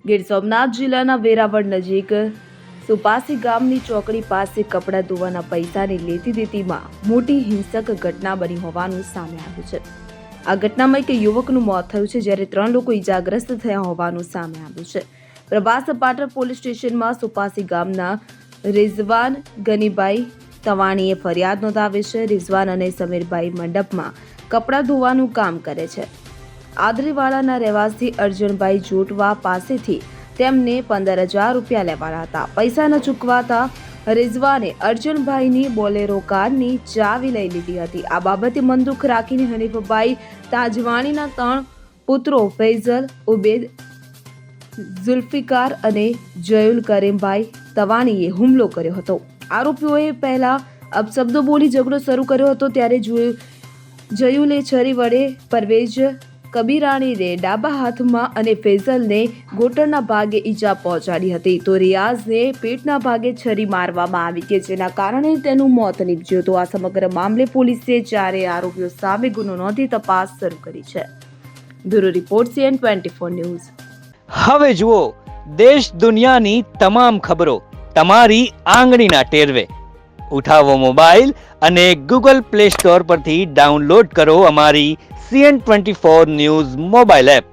ગીર સોમનાથ જિલ્લાના વેરાવળ નજીક સુપાસી ગામની ચોકડી પાસે કપડાં ધોવાના પૈસાની લેતી દેતીમાં મોટી હિંસક ઘટના બની હોવાનું સામે આવ્યું છે. આ ઘટનામાં એક યુવકનું મોત થયું છે, જ્યારે 3 લોકો ઈજાગ્રસ્ત થયા હોવાનું સામે આવ્યું છે. પ્રભાસ પાટણ પોલીસ સ્ટેશનમાં સુપાસી ગામના રિઝવાન ગનીભાઈ તવાણીએ ફરિયાદ નોંધાવી છે. રિઝવાન અને સમીરભાઈ મંડપમાં કપડાં ધોવાનું કામ કરે છે. આદરીવાડાના રહેવાસી અર્જુનભાઈ જોટવા પાસેથી તેમને 15,000 રૂપિયા લેવાના હતા. પૈસા ન ચૂકવાતા રિઝવાને અર્જુનભાઈની બોલેરો કારની ચાવી લઈ લીધી હતી. આ બાબતે મન દુઃખ રાખીને હનીફભાઈ તાજવાણીના 3 પુત્રો ફૈઝલ, ઉબેદ, ઝુલ્ફિકાર અને જયુલ કરીમભાઈ તવાણીએ હુમલો કર્યો હતો. આરોપીઓએ પહેલા અપશબ્દો બોલી ઝઘડો શરૂ કર્યો હતો. ત્યારે જયુલે છરી વડે પરવેજ કબીરાણીને ડાબા હાથમાં અને ફૈઝલને ઘૂંટણના ભાગે ઈજા પહોંચાડી હતી. તો રિયાઝને પેટના ભાગે છરી મારવામાં આવી કે જેના કારણે તેનું મોત નીપજ્યું હતું. આ સમગ્ર મામલે પોલીસે 4 આરોપીઓ સામે ગુનો નોંધી તપાસ શરૂ કરી છે. Bureau report CN24 news. હવે જુઓ દેશ દુનિયાની તમામ ખબરો તમારી આંગળીના ટેરવે. ઉઠાવો મોબાઈલ અને Google Play Store પરથી ડાઉનલોડ કરો અમારી CN24 ન્યૂઝ મોબાઈલ એપ.